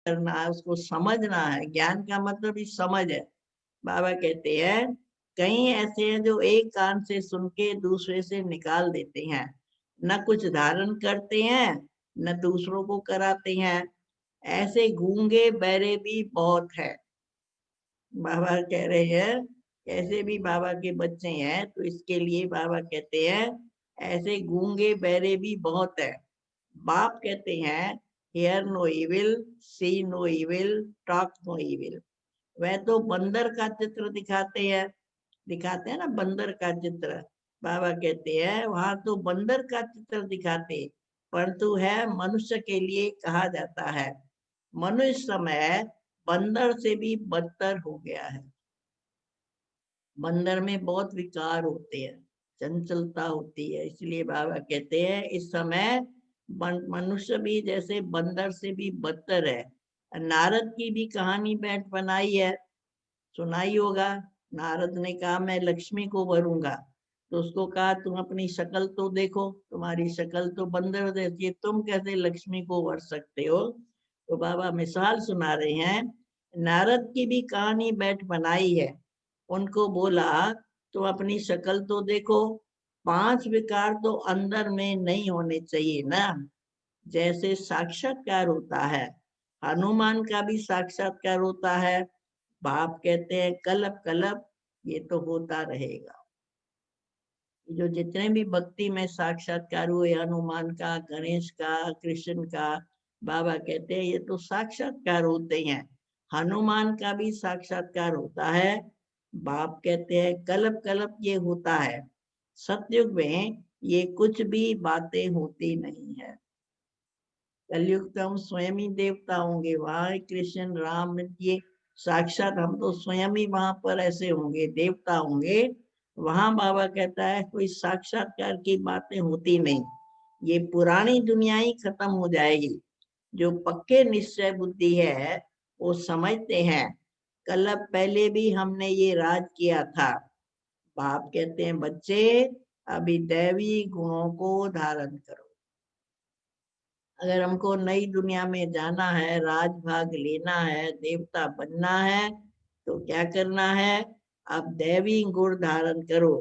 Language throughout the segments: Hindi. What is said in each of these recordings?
करना है, उसको समझना है। ज्ञान का मतलब ही समझ है। बाबा कहते हैं कई ऐसे हैं जो एक कान से सुन के दूसरे से निकाल देते हैं, न कुछ धारण करते हैं न दूसरों को कराते हैं। ऐसे गूंगे बहरे भी बहुत है। बाबा कह रहे हैं ऐसे भी बाबा के बच्चे हैं, तो इसके लिए बाबा कहते हैं ऐसे गूंगे बहरे भी बहुत है। बाप कहते हैं hear no evil, see no evil, talk no evil. वह तो बंदर का चित्र दिखाते हैं ना, बंदर का चित्र। बाबा कहते हैं वहां तो बंदर का चित्र दिखाते, परंतु है मनुष्य के लिए कहा जाता है। मनुष्य समय बंदर से भी बदतर हो गया है। बंदर में बहुत विकार होते हैं, चंचलता होती है, इसलिए बाबा कहते हैं इस समय मनुष्य भी जैसे बंदर से भी बदतर है। नारद की भी कहानी बैठ बनाई है, सुनाई होगा। नारद ने कहा मैं लक्ष्मी को भरूंगा, तो उसको कहा तुम अपनी शक्ल तो देखो, तुम्हारी शक्ल तो बंदर जैसी है, तुम कैसे लक्ष्मी को भर सकते हो। तो बाबा मिसाल सुना रहे हैं। नारद की भी कहानी बैठ बनाई है। उनको बोला तुम अपनी शक्ल तो देखो, 5 विकार तो अंदर में नहीं होने चाहिए ना। जैसे साक्षात्कार होता है, हनुमान का भी साक्षात्कार होता है। बाप कहते हैं कलप कलप ये तो होता रहेगा। जो जितने भी भक्ति में साक्षात्कार हुए, हनुमान का, गणेश का, कृष्ण का, बाबा कहते हैं ये तो साक्षात्कार होते हैं। हनुमान का भी साक्षात्कार होता है। बाप कहते हैं कलप कलप ये होता है। सतयुग में ये कुछ भी बातें होती नहीं है। कलयुग तो हम स्वयं ही देवता होंगे, वहां कृष्ण राम ये साक्षात हम तो स्वयं ही वहां पर ऐसे होंगे, देवता होंगे। वहां बाबा कहता है कोई साक्षात्कार की बातें होती नहीं, ये पुरानी दुनिया ही खत्म हो जाएगी। जो पक्के निश्चय बुद्धि है वो समझते हैं कल पहले भी हमने ये राज किया था। बाप कहते हैं बच्चे अभी दैवी गुणों को धारण करो। अगर हमको नई दुनिया में जाना है, राज भाग लेना है, देवता बनना है, तो क्या करना है, अब दैवी गुण धारण करो।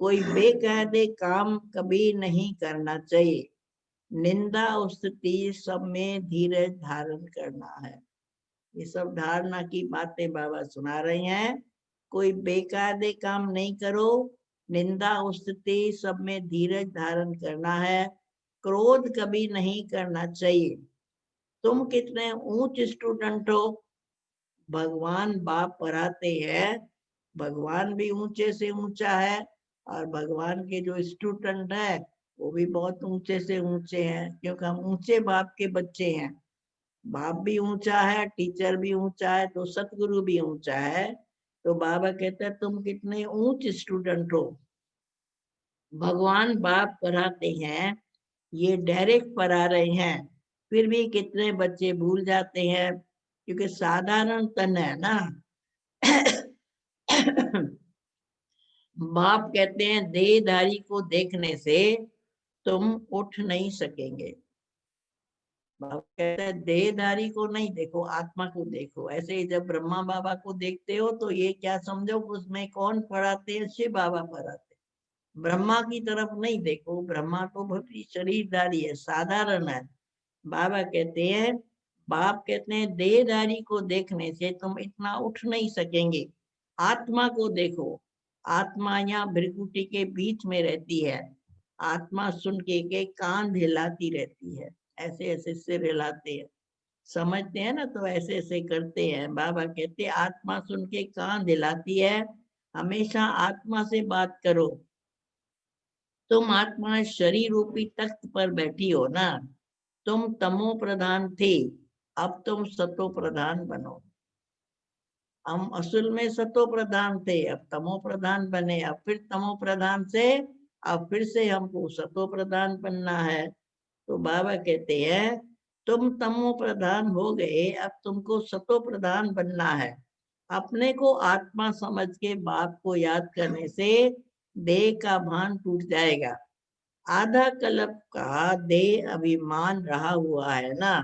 कोई बेकायदे काम कभी नहीं करना चाहिए। निंदा स्तुति सब में धीरज धारण करना है। ये सब धारणा की बातें बाबा सुना रहे हैं। कोई बेकायदे काम नहीं करो, निंदा स्तुति सब में धीरज धारण करना है, क्रोध कभी नहीं करना चाहिए। तुम कितने ऊंच स्टूडेंट हो, भगवान बाप पढ़ाते हैं, भगवान भी ऊंचे से ऊंचा है, और भगवान के जो स्टूडेंट है वो भी बहुत ऊंचे से ऊंचे हैं, क्योंकि हम ऊंचे बाप के बच्चे हैं। बाप भी ऊंचा है, टीचर भी ऊंचा है, तो सतगुरु भी ऊंचा है। तो बाबा कहते हैं तुम कितने ऊंच स्टूडेंट हो। भगवान बाप पढ़ाते हैं, ये डायरेक्ट पढ़ा रहे हैं, फिर भी कितने बच्चे भूल जाते हैं, क्योंकि साधारण तन है ना। बाप कहते हैं देहधारी को देखने से तुम उठ नहीं सकेंगे। बाबा कहते हैं देहधारी को नहीं देखो, आत्मा को देखो। ऐसे ही जब ब्रह्मा बाबा को देखते हो तो ये क्या समझो उसमें कौन पढ़ाते हैं, शिव बाबा पढ़ाते हैं। ब्रह्मा की तरफ नहीं देखो, ब्रह्मा तो भक्ति शरीरधारी है, साधारण है। बाबा कहते हैं, बाप कहते हैं देहधारी को देखने से तुम इतना उठ नहीं सकेंगे। आत्मा को देखो। आत्मा यहाँ भृकुटी के बीच में रहती है। आत्मा सुन के कान हिलाती रहती है, ऐसे ऐसे सिर हिलाते हैं, समझते हैं ना, तो ऐसे ऐसे करते हैं। बाबा कहते हैं आत्मा सुन के कान हिलाती है। हमेशा आत्मा से बात करो। तुम आत्मा शरीर रूपी तख्त पर बैठी हो ना। तुम तमो प्रधान थे, अब तुम सतो प्रधान बनो। हम असल में सतो प्रधान थे, अब तमो प्रधान बने, अब फिर तमो प्रधान से अब फिर से हमको सतो प्रधान बनना है। तो बाबा कहते हैं तुम तमो प्रधान हो गए, अब तुमको सतो प्रधान बनना है। अपने को आत्मा समझ के बाप को याद करने से देह का भान टूट जाएगा। आधा कल्प का देह अभिमान रहा हुआ है ना,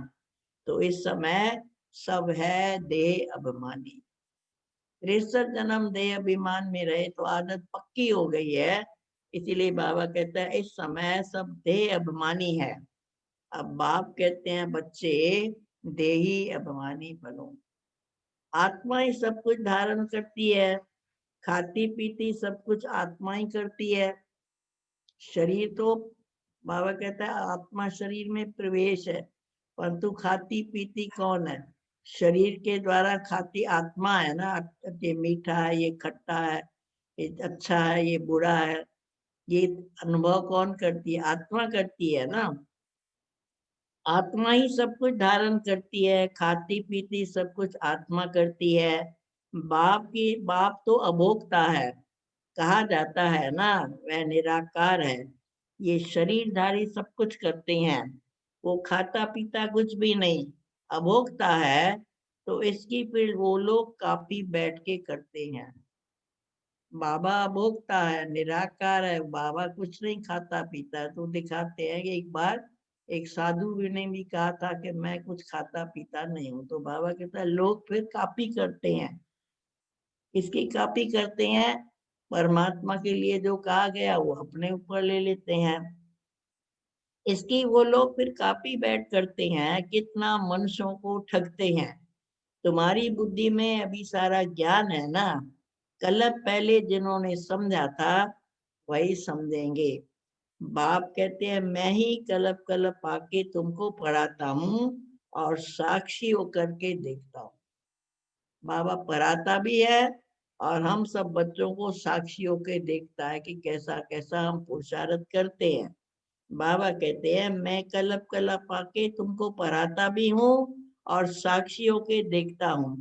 तो इस समय सब है देह अभिमानी। 63 जन्म देह अभिमान में रहे तो आदत पक्की हो गई है। इसीलिए बाबा कहता है इस समय सब देह अभिमानी है। अब बाप कहते हैं बच्चे देही अभिमानी बनो। आत्मा ही सब कुछ धारण करती है, खाती पीती सब कुछ आत्मा ही करती है। शरीर तो बाबा कहता है आत्मा शरीर में प्रवेश है, परंतु खाती पीती कौन है? शरीर के द्वारा खाती आत्मा है ना। ये मीठा है, ये खट्टा है, ये अच्छा है, ये बुरा है, ये अनुभव कौन करती है? आत्मा करती है ना। आत्मा ही सब कुछ धारण करती है, खाती पीती सब कुछ आत्मा करती है। बाप तो अभोक्ता है, कहा जाता है ना, वह निराकार है। ये शरीरधारी सब कुछ करते हैं, वो खाता पीता कुछ भी नहीं, अभोक्ता है। तो इसकी फिर वो लोग काफी बैठ के करते हैं। बाबा अभोक्ता है, निराकार है, बाबा कुछ नहीं खाता पीता है। तो दिखाते हैं कि एक बार एक साधु ने भी कहा था कि मैं कुछ खाता पीता नहीं हूँ। तो बाबा कहता है लोग फिर कॉपी करते हैं। इसकी कॉपी करते हैं, परमात्मा के लिए जो कहा गया वो अपने ऊपर ले लेते हैं। इसकी वो लोग फिर कॉपी बैठ करते हैं, कितना मनुष्यों को ठगते हैं। तुम्हारी बुद्धि में अभी सारा ज्ञान है ना, कलप पहले जिन्होंने समझा था वही समझेंगे। बाप कहते हैं मैं ही कलप कलप आके तुमको पढ़ाता हूँ और साक्षी होकर के देखता हूँ। बाबा पढ़ाता भी है और हम सब बच्चों को साक्षी होके देखता है कि कैसा कैसा हम पुरुषार्थ करते हैं। बाबा कहते हैं मैं कलप कलप आके तुमको पढ़ाता भी हूँ और साक्षी होके देखता हूँ।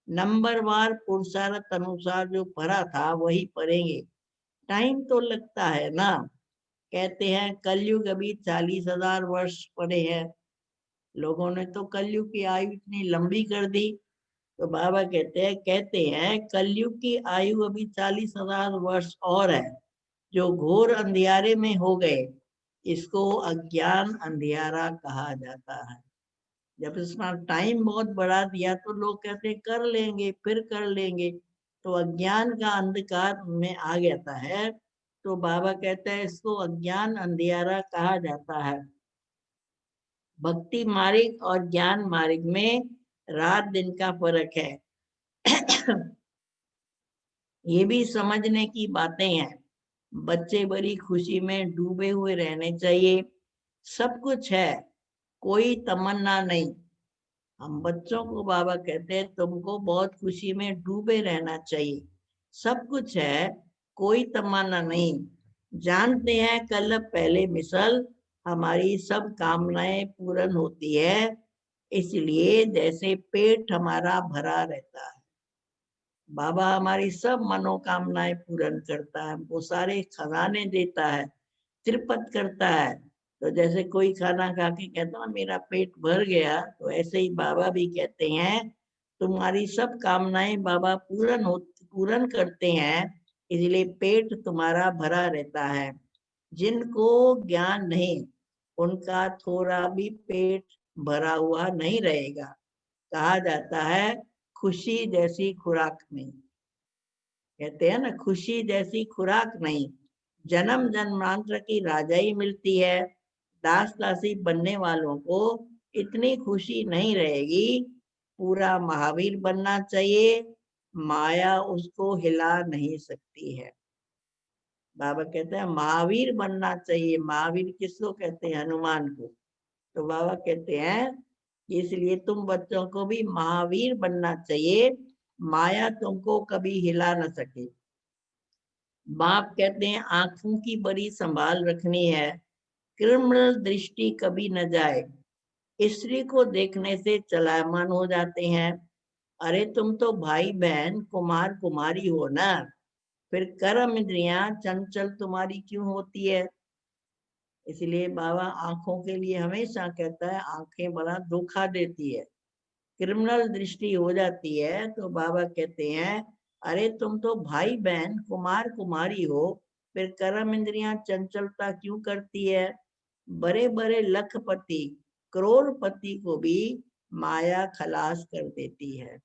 नंबरवार पुरुषार्थ अनुसार जो पढ़ा था वही पढ़ेंगे। टाइम तो लगता है ना। कहते हैं कलयुग अभी 40,000 वर्ष पड़े हैं। लोगों ने तो कलयुग की आयु इतनी लंबी कर दी। तो बाबा कहते हैं कलयुग की आयु अभी 40,000 वर्ष और है, जो घोर अंधियारे में हो गए। इसको अज्ञान अंधियारा कहा जाता है। जब इसका टाइम बहुत बढ़ा दिया तो लोग कहते हैं कर लेंगे फिर कर लेंगे, तो अज्ञान का अंधकार में आ जाता है। तो बाबा कहता है इसको अज्ञान अंधियारा कहा जाता है। भक्ति मार्ग और ज्ञान मार्ग में रात दिन का फर्क है। ये भी समझने की बातें हैं। बच्चे बड़ी खुशी में डूबे हुए रहने चाहिए। सब कुछ है, कोई तमन्ना नहीं। हम बच्चों को बाबा कहते हैं तुमको बहुत खुशी में डूबे रहना चाहिए। सब कुछ है, कोई तमन्ना नहीं। जानते हैं कल पहले मिसल हमारी सब कामनाएं पूर्ण होती है। इसलिए जैसे पेट हमारा भरा रहता है, बाबा हमारी सब मनोकामनाएं पूर्ण करता है, हमको सारे खजाने देता है, तृप्त करता है। तो जैसे कोई खाना खा के कहता है मेरा पेट भर गया, तो ऐसे ही बाबा भी कहते हैं तुम्हारी सब कामनाएं बाबा पूर्ण करते हैं, इसलिए पेट तुम्हारा भरा रहता है। जिनको ज्ञान नहीं उनका थोड़ा भी पेट भरा हुआ नहीं रहेगा। कहा जाता है खुशी जैसी खुराक नहीं। कहते हैं ना खुशी जैसी खुराक नहीं। जन्म जन्मांतर की राजाई मिलती है, दास दासी बनने वालों को इतनी खुशी नहीं रहेगी। पूरा महावीर बनना चाहिए, माया उसको हिला नहीं सकती है। बाबा कहते हैं महावीर बनना चाहिए। महावीर किसको कहते हैं? हनुमान को। तो बाबा कहते हैं इसलिए तुम बच्चों को भी महावीर बनना चाहिए, माया तुमको कभी हिला न सके। बाप कहते हैं आंखों की बड़ी संभाल रखनी है, क्रिमिनल दृष्टि कभी न जाए। स्त्री को देखने से चलायमान हो जाते हैं। अरे तुम तो भाई बहन कुमार कुमारी हो ना, फिर कर्म इंद्रियां चंचल तुम्हारी क्यों होती है? इसलिए बाबा आंखों के लिए हमेशा कहता है आंखें बड़ा धोखा देती है, क्रिमिनल दृष्टि हो जाती है। तो बाबा कहते हैं अरे तुम तो भाई बहन कुमार कुमारी हो, फिर कर्म इंद्रियां चंचलता क्यों करती है? बड़े बड़े लखपति करोड़पति को भी माया खलास कर देती है।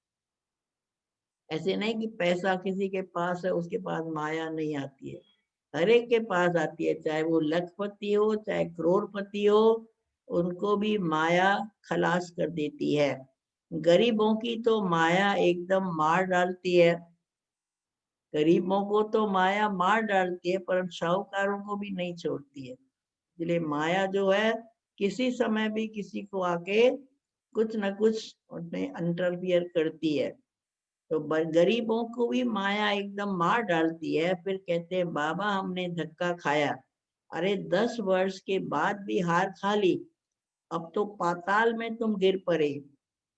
ऐसे नहीं कि पैसा किसी के पास है उसके पास माया नहीं आती है, हर एक के पास आती है, चाहे वो लखपति हो चाहे करोड़पति हो, उनको भी माया खलास कर देती है। गरीबों की तो माया एकदम मार डालती है, गरीबों को तो माया मार डालती है, पर साहूकारों को भी नहीं छोड़ती है। इसलिए माया जो है किसी समय भी किसी को आके कुछ न कुछ उसमें इंटरफियर करती है। तो गरीबों को भी माया एकदम मार डालती है, फिर कहते हैं बाबा हमने धक्का खाया। अरे 10 वर्ष के बाद भी हार खा ली, अब तो पाताल में तुम गिर पड़े।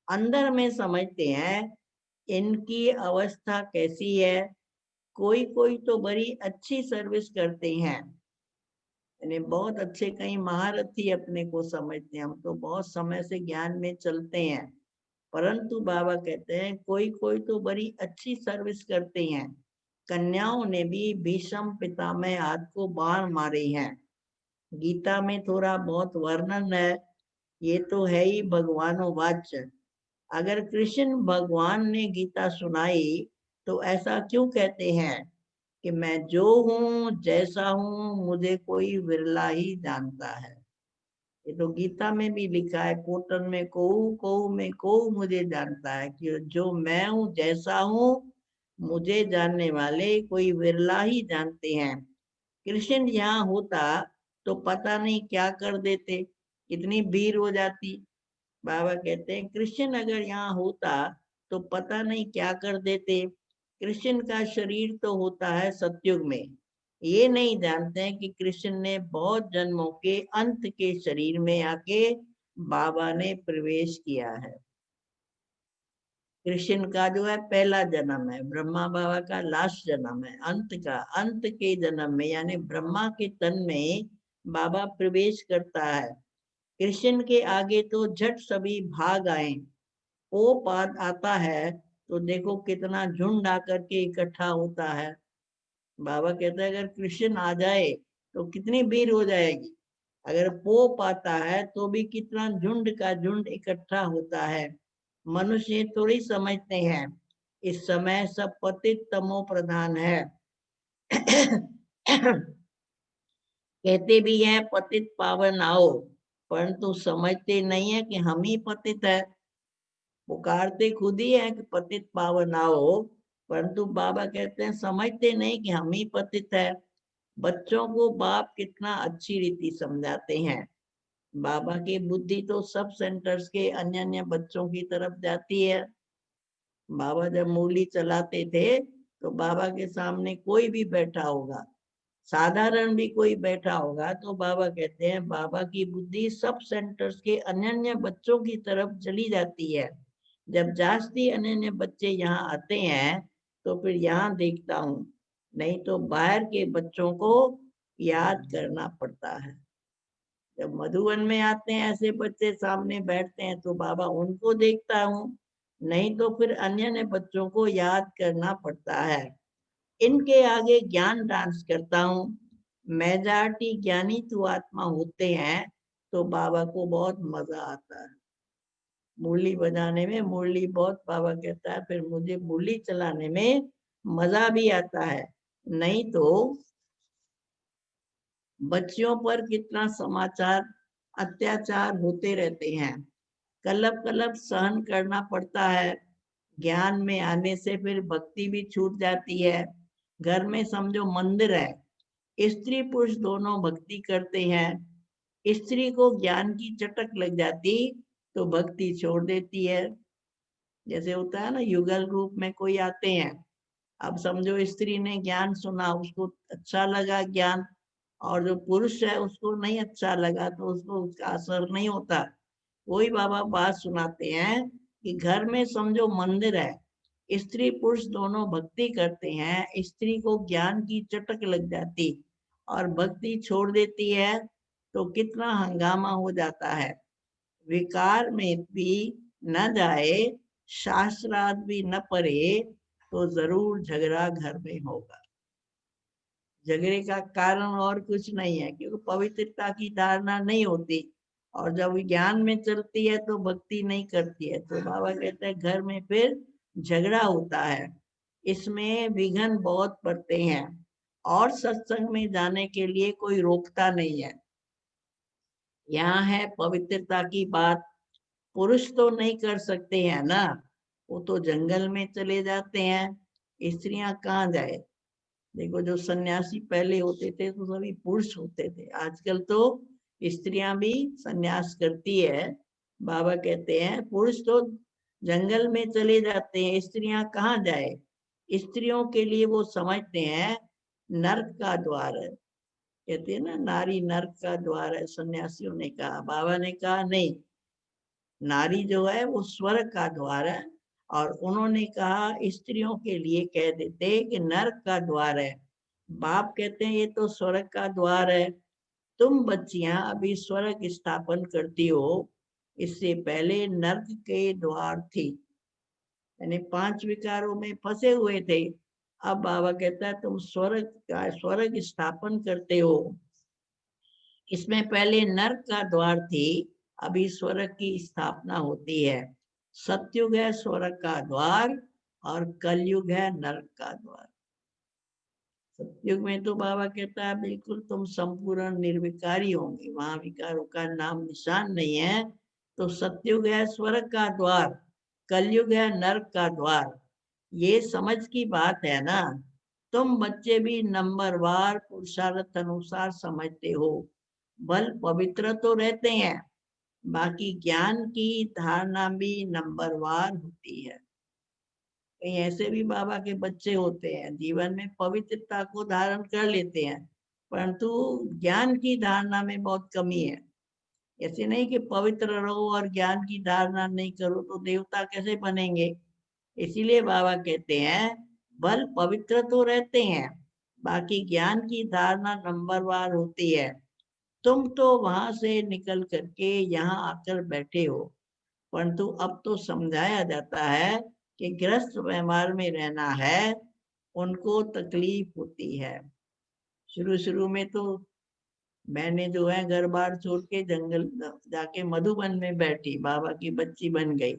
अंदर में समझते हैं इनकी अवस्था कैसी है। कोई कोई तो बड़ी अच्छी सर्विस करते हैं, यानी बहुत अच्छे कहीं महारथी अपने को समझते हैं, हम तो बहुत समय से ज्ञान में चलते हैं, परंतु बाबा कहते हैं कोई कोई तो बड़ी अच्छी सर्विस करते हैं। कन्याओं ने भी भीष्म पितामह आदि को बाण मारे हैं। गीता में थोड़ा बहुत वर्णन है, ये तो है ही भगवानों वाच्य। अगर कृष्ण भगवान ने गीता सुनाई तो ऐसा क्यों कहते हैं कि मैं जो हूँ जैसा हूँ मुझे कोई विरला ही जानता है। ये तो गीता में भी लिखा है, कोटन में कोऊ में कोऊ मुझे जानता है, कि जो मैं हूँ जैसा हूँ मुझे जानने वाले कोई विरला ही जानते हैं। कृष्ण यहाँ होता तो पता नहीं क्या कर देते, कितनी भीड़ हो जाती। बाबा कहते हैं कृष्ण अगर यहाँ होता तो पता नहीं क्या कर देते। कृष्ण का शरीर तो होता है सतयुग में, ये नहीं जानते हैं कि कृष्ण ने बहुत जन्मों के अंत के शरीर में आके बाबा ने प्रवेश किया है। कृष्ण का जो है पहला जन्म है, ब्रह्मा बाबा का लास्ट जन्म है, अंत के जन्म में यानी ब्रह्मा के तन में बाबा प्रवेश करता है। कृष्ण के आगे तो झट सभी भाग आए। ओ पाद आता है तो देखो कितना झुंड आकर के इकट्ठा होता है। बाबा कहता है अगर कृष्ण आ जाए तो कितनी भीड़ हो जाएगी, अगर पोप आता है तो भी कितना झुंड का झुंड इकट्ठा होता है। मनुष्य थोड़ी समझते हैं इस समय सब पतित तमो प्रधान है। कहते भी हैं पतित पावन आओ, परंतु समझते नहीं है कि हम ही पतित है। पुकारते खुद ही है कि पतित पावन आओ, परंतु बाबा कहते हैं समझते नहीं कि हम ही पतित है। बच्चों को बाप कितना अच्छी रीति समझाते हैं। बाबा की बुद्धि तो सब सेंटर्स के अन्य अन्य बच्चों की तरफ जाती है। बाबा जब मूली चलाते थे तो बाबा के सामने कोई भी बैठा होगा, साधारण भी कोई बैठा होगा, तो बाबा कहते हैं बाबा की बुद्धि सब सेंटर्स के अन्य अन्य बच्चों की तरफ चली जाती है। जब जास्ती अन्य अन्य बच्चे यहाँ आते हैं तो फिर यहाँ देखता हूँ, नहीं तो बाहर के बच्चों को याद करना पड़ता है। जब मधुवन में आते हैं ऐसे बच्चे सामने बैठते हैं तो बाबा उनको देखता हूँ, नहीं तो फिर अन्य अन्य बच्चों को याद करना पड़ता है। इनके आगे ज्ञान डांस करता हूँ। मेजॉरिटी ज्ञानी तू आत्मा होते हैं तो बाबा को बहुत मजा आता है मुरली बजाने में। मुरली बहुत बाबा कहता है फिर मुझे मुरली चलाने में मजा भी आता है। नहीं तो बच्चियों पर कितना समाचार अत्याचार होते रहते हैं, कलप कलप सहन करना पड़ता है। ज्ञान में आने से फिर भक्ति भी छूट जाती है। घर में समझो मंदिर है, स्त्री पुरुष दोनों भक्ति करते हैं, स्त्री को ज्ञान की चटक लग जाती तो भक्ति छोड़ देती है। जैसे होता है ना युगल रूप में कोई आते हैं, अब समझो स्त्री ने ज्ञान सुना, उसको अच्छा लगा ज्ञान, और जो पुरुष है उसको नहीं अच्छा लगा तो उसको उसका असर नहीं होता। वही बाबा बात सुनाते हैं कि घर में समझो मंदिर है, स्त्री पुरुष दोनों भक्ति करते हैं, स्त्री को ज्ञान की चटक लग जाती और भक्ति छोड़ देती है तो कितना हंगामा हो जाता है। विकार में भी न जाए, शास्त्रार्थ भी न पढ़े तो जरूर झगड़ा घर में होगा। झगड़े का कारण और कुछ नहीं है, क्योंकि पवित्रता की धारणा नहीं होती और जब ज्ञान में चलती है तो भक्ति नहीं करती है। तो बाबा कहते हैं घर में फिर झगड़ा होता है, इसमें विघ्न बहुत पड़ते हैं, और सत्संग में जाने के लिए कोई रोकता नहीं है। यहाँ है पवित्रता की बात। पुरुष तो नहीं कर सकते हैं ना, वो तो जंगल में चले जाते हैं, स्त्रियां कहाँ जाए। देखो जो सन्यासी पहले होते थे तो सभी पुरुष होते थे, आजकल तो स्त्रियां भी सन्यास करती है। बाबा कहते हैं पुरुष तो जंगल में चले जाते हैं, स्त्रियां कहाँ जाए। स्त्रियों के लिए वो समझते हैं नर्क का द्वार है, कहते हैं ना नारी नर्क का द्वार है, सन्यासियों ने कहा। बाबा ने कहा नहीं, नारी जो है वो स्वर्ग का द्वार है। और उन्होंने कहा स्त्रियों के लिए कह देते कि नर्क का द्वार है। बाप कहते हैं ये तो स्वर्ग का द्वार है, तुम बच्चियां अभी स्वर्ग स्थापन करती हो, इससे पहले नर्क के द्वार थी। यानी 5 विकारों में फंसे हुए थे। अब बाबा कहता है तुम स्वर्ग स्थापन करते हो, इसमें पहले नर्क का द्वार थी, अभी स्वर्ग की स्थापना होती है। सतयुग है स्वर्ग का द्वार, और कलयुग है नर्क का द्वार। सतयुग में तो बाबा कहता है बिल्कुल तुम संपूर्ण निर्विकारी होंगे, वहां विकारों का नाम निशान नहीं है। तो सतयुग है स्वर्ग का द्वार, कलयुग है नर्क का द्वार। ये समझ की बात है ना। तुम बच्चे भी नंबरवार पुरुषार्थ अनुसार समझते हो, बल पवित्र तो रहते हैं, बाकी ज्ञान की धारणा भी नंबरवार होती है। कहीं ऐसे भी बाबा के बच्चे होते हैं जीवन में पवित्रता को धारण कर लेते हैं, परंतु ज्ञान की धारणा में बहुत कमी है। ऐसे नहीं कि पवित्र रहो और ज्ञान की धारणा नहीं करो तो देवता कैसे बनेंगे। इसीलिए बाबा कहते हैं बल पवित्र तो रहते हैं, बाकी ज्ञान की धारणा नंबरवार होती है। तुम तो वहां से निकल करके यहाँ आकर बैठे हो, परंतु अब तो समझाया जाता है कि गृहस्थ व्यवहार में रहना है, उनको तकलीफ होती है। शुरू शुरू में तो मैंने जो है घर बार छोड़ के जंगल जाके मधुबन में बैठी, बाबा की बच्ची बन गई।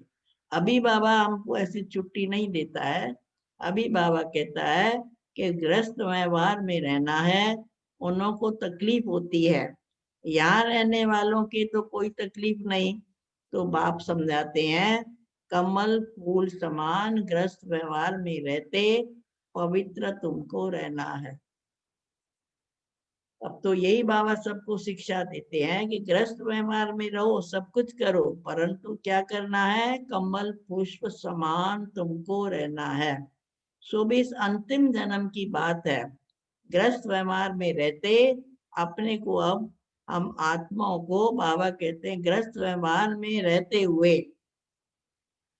अभी बाबा हमको ऐसी छुट्टी नहीं देता है। अभी बाबा कहता है कि गृहस्थ व्यवहार में रहना है, उन्हों को तकलीफ होती है, यहाँ रहने वालों की तो कोई तकलीफ नहीं। तो बाप समझाते हैं कमल फूल समान गृहस्थ व्यवहार में रहते पवित्र तुमको रहना है। अब तो यही बाबा सबको शिक्षा देते हैं कि गृहस्थ व्यवहार में रहो, सब कुछ करो, परंतु क्या करना है, कमल पुष्प समान तुमको रहना है। सो भी इस अंतिम जन्म की बात है। गृहस्थ व्यवहार में रहते अपने को, अब हम आत्माओं को बाबा कहते हैं गृहस्थ व्यवहार में रहते हुए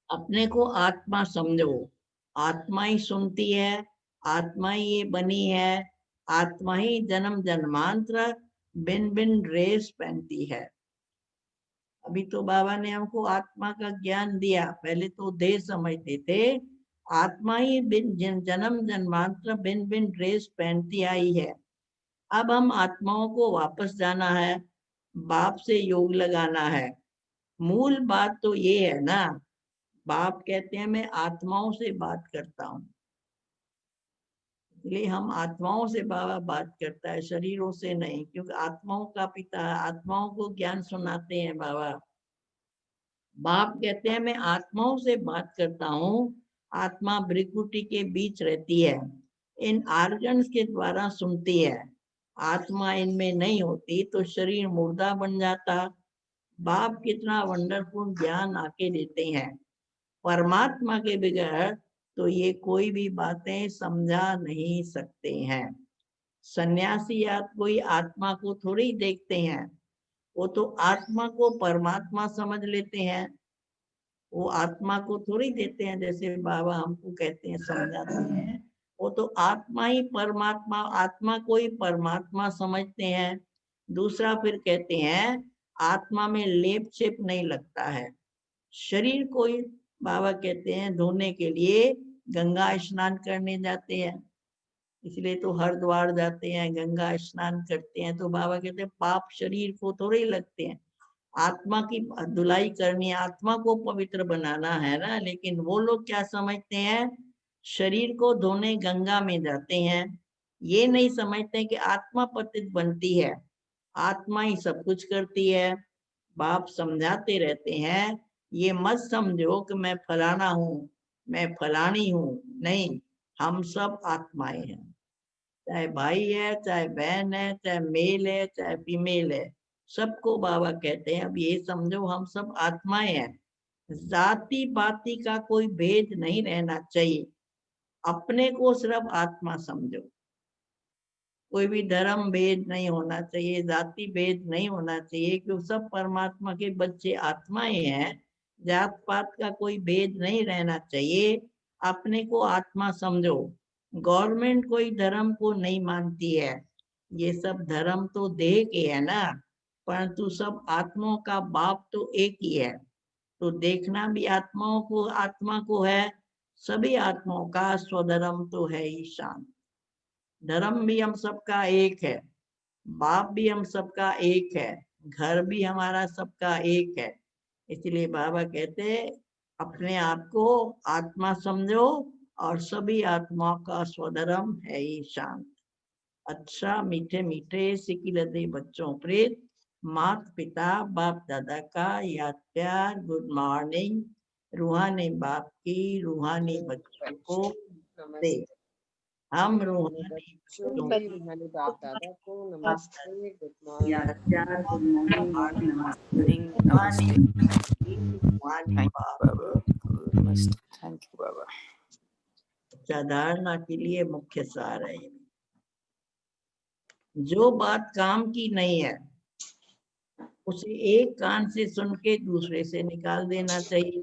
अपने को आत्मा समझो। आत्मा ही सुनती है, आत्मा ही ये बनी है, आत्मा ही जन्म जन्मांतर बिन बिन ड्रेस पहनती है। अभी तो बाबा ने हमको आत्मा का ज्ञान दिया, पहले तो देह समझते थे। आत्मा ही बिन जन्म जन्मांतर बिन बिन ड्रेस पहनती आई है। अब हम आत्माओं को वापस जाना है, बाप से योग लगाना है। मूल बात तो ये है ना, बाप कहते हैं मैं आत्माओं से बात करता हूँ, इसलिए हम आत्माओं से बाबा बात करता है, शरीरों से नहीं, क्योंकि आत्माओं का पिता, आत्माओं को ज्ञान सुनाते हैं बाबा। बाप कहते हैं मैं आत्माओं से बात करता हूँ। आत्मा भ्रिकुटी के बीच रहती है, इन आर्गन्स के द्वारा सुनती है। आत्मा इनमें नहीं होती तो शरीर मुर्दा बन जाता। बाप कितना वंडरफुल ज्ञान आके देते हैं। परमात्मा के बगैर तो ये कोई भी बातें समझा नहीं सकते हैं। सन्यासी या कोई आत्मा को थोड़ी देखते हैं, वो तो आत्मा को परमात्मा समझ लेते हैं। वो आत्मा को थोड़ी देते हैं जैसे बाबा हमको कहते हैं समझाते हैं। वो तो आत्मा ही परमात्मा, आत्मा को ही परमात्मा समझते हैं। दूसरा फिर कहते हैं आत्मा में लेप छेप नहीं लगता है। शरीर को ही बाबा कहते हैं धोने के लिए गंगा स्नान करने जाते हैं, इसलिए तो हरिद्वार जाते हैं, गंगा स्नान करते हैं। तो बाबा कहते हैं पाप शरीर को थोड़े लगते हैं, आत्मा की धुलाई करनी है, आत्मा को पवित्र बनाना है ना। लेकिन वो लोग क्या समझते हैं, शरीर को धोने गंगा में जाते हैं, ये नहीं समझते कि आत्मा पतित बनती है, आत्मा ही सब कुछ करती है। बाप समझाते रहते हैं, ये मत समझो कि मैं फलाना हूँ, मैं फलानी हूँ, नहीं, हम सब आत्माएं हैं। चाहे भाई है, चाहे बहन है, चाहे मेल है, चाहे फीमेल है, सबको बाबा कहते हैं अब ये समझो हम सब आत्माएं हैं। जाति पाति का कोई भेद नहीं रहना चाहिए, अपने को सिर्फ आत्मा समझो। कोई भी धर्म भेद नहीं होना चाहिए, जाति भेद नहीं होना चाहिए, क्योंकि सब परमात्मा के बच्चे आत्माएं हैं। जात पात का कोई भेद नहीं रहना चाहिए, अपने को आत्मा समझो। गवर्नमेंट कोई धर्म को नहीं मानती है, ये सब धर्म तो देह के है ना, परंतु सब आत्माओं का बाप तो एक ही है। तो देखना भी आत्मा को है, सभी आत्माओं का स्वधर्म तो है ही शांत। धर्म भी हम सबका एक है, बाप भी हम सबका एक है, घर भी हमारा सबका एक है। इसलिए बाबा कहते हैं अपने आप को आत्मा समझो और सभी आत्माओं का स्वधर्म है ही शांत। अच्छा मीठे मीठे सिकिल हृदय बच्चों प्रेत माता पिता बाप दादा का याद प्यार गुड मॉर्निंग। रूहानी बाप की रूहानी बच्चों को दे। नमस्ते। हम रूहानी रूहानी बच्चों बच्चों को, की रूहानी बाप दादा को बाप नमस्ते, गुड याद मॉर्निंग। प्यार गुड मॉर्निंग Namaste. रूहानी Namaste. रूहानी Thank बाप you, Baba. Namaste. Thank you, Baba. धारणा के लिए मुख्य सार है ये। जो बात काम की नहीं है उसे एक कान से सुन के दूसरे से निकाल देना चाहिए।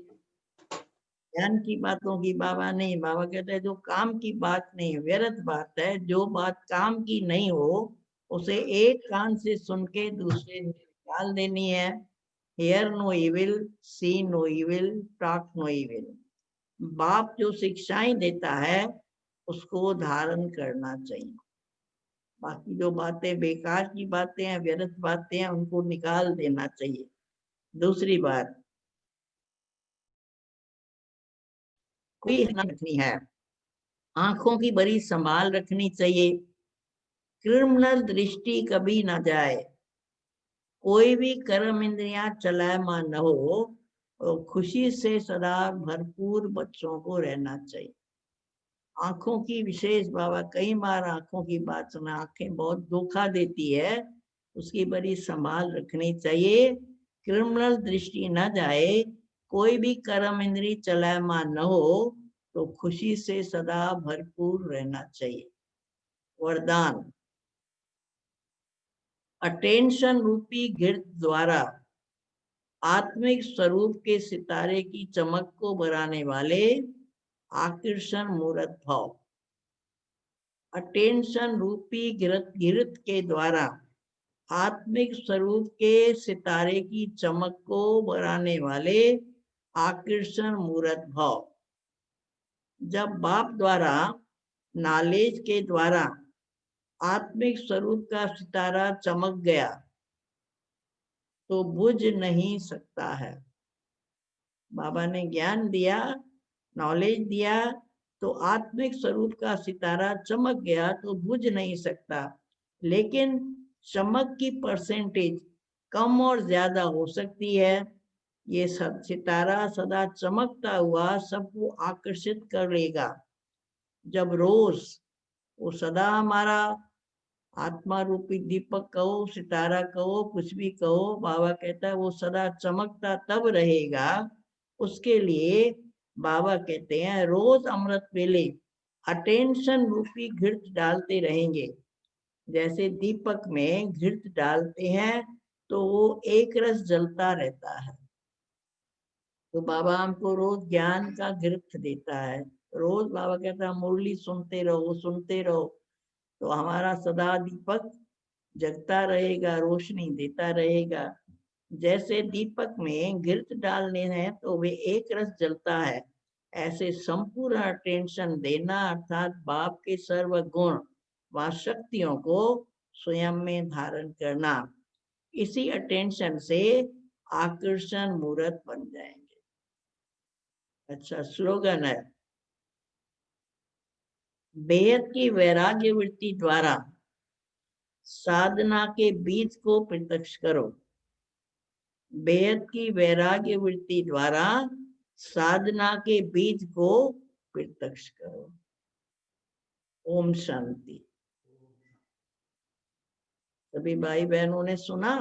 ज्ञान की बातों की बाबा नहीं, बाबा कहते हैं जो काम की बात नहीं, व्यर्थ बात है, जो बात काम की नहीं हो उसे एक कान से सुन के दूसरे से निकाल देनी है। Hear no evil, see no evil, talk no evil. बाप जो शिक्षाएं देता है उसको धारण करना चाहिए। बाकी जो बातें बेकार की बातें हैं, व्यर्थ बातें हैं, उनको निकाल देना चाहिए। दूसरी बात, कोई रखनी है, आंखों की बड़ी संभाल रखनी चाहिए। क्रिमिनल दृष्टि कभी ना जाए, कोई भी कर्म इंद्रियां चलायमान न हो, और खुशी से सदा भरपूर बच्चों को रहना चाहिए। आंखों की विशेष बाबा कई बार आंखों की बात सुना, आंखें बहुत धोखा देती है, उसकी बड़ी संभाल रखनी चाहिए। क्रिमिनल दृष्टि न जाए, कोई भी कर्म इंद्री चलायमान न हो, तो खुशी से सदा भरपूर रहना चाहिए। वरदान, अटेंशन रूपी गिरद द्वारा आत्मिक स्वरूप के सितारे की चमक को बढ़ाने वाले आकर्षण मूर्त भाव। अटेंशन रूपी गिरद के द्वारा आत्मिक स्वरूप के सितारे की चमक को बढ़ाने वाले आकर्षण मूर्त भाव। जब बाप द्वारा नॉलेज के द्वारा आत्मिक स्वरूप का सितारा चमक गया तो बुझ नहीं सकता है। बाबा ने ज्ञान दिया, नॉलेज दिया, तो आत्मिक स्वरूप का सितारा चमक गया तो बुझ नहीं सकता। लेकिन चमक की परसेंटेज कम और ज्यादा हो सकती है। ये सितारा सदा चमकता हुआ सबको आकर्षित कर लेगा। जब रोज वो सदा हमारा आत्मा रूपी दीपक कहो, सितारा कहो, कुछ भी कहो, बाबा कहता है वो सदा चमकता तब रहेगा। उसके लिए बाबा कहते हैं रोज अमृत वेले अटेंशन रूपी घृत डालते रहेंगे। जैसे दीपक में घृत डालते हैं तो वो एक रस जलता रहता है। तो बाबा हमको रोज ज्ञान का घृत देता है। रोज बाबा कहता है मुरली सुनते रहो, सुनते रहो, तो हमारा सदा दीपक जगता रहेगा, रोशनी देता रहेगा। जैसे दीपक में घृत डालने हैं तो वे एक रस जलता है, ऐसे संपूर्ण अटेंशन देना अर्थात बाप के सर्व गुण व शक्तियों को स्वयं में धारण करना। इसी अटेंशन से आकर्षण मूर्त बन जाएंगे। अच्छा स्लोगन है, बेहद की वैराग्य वृत्ति द्वारा साधना के बीज को प्रत्यक्ष करो। बेहद की वैराग्य वृत्ति द्वारा साधना के बीज को प्रत्यक्ष करो। ओम शांति। सभी भाई बहनों ने सुना?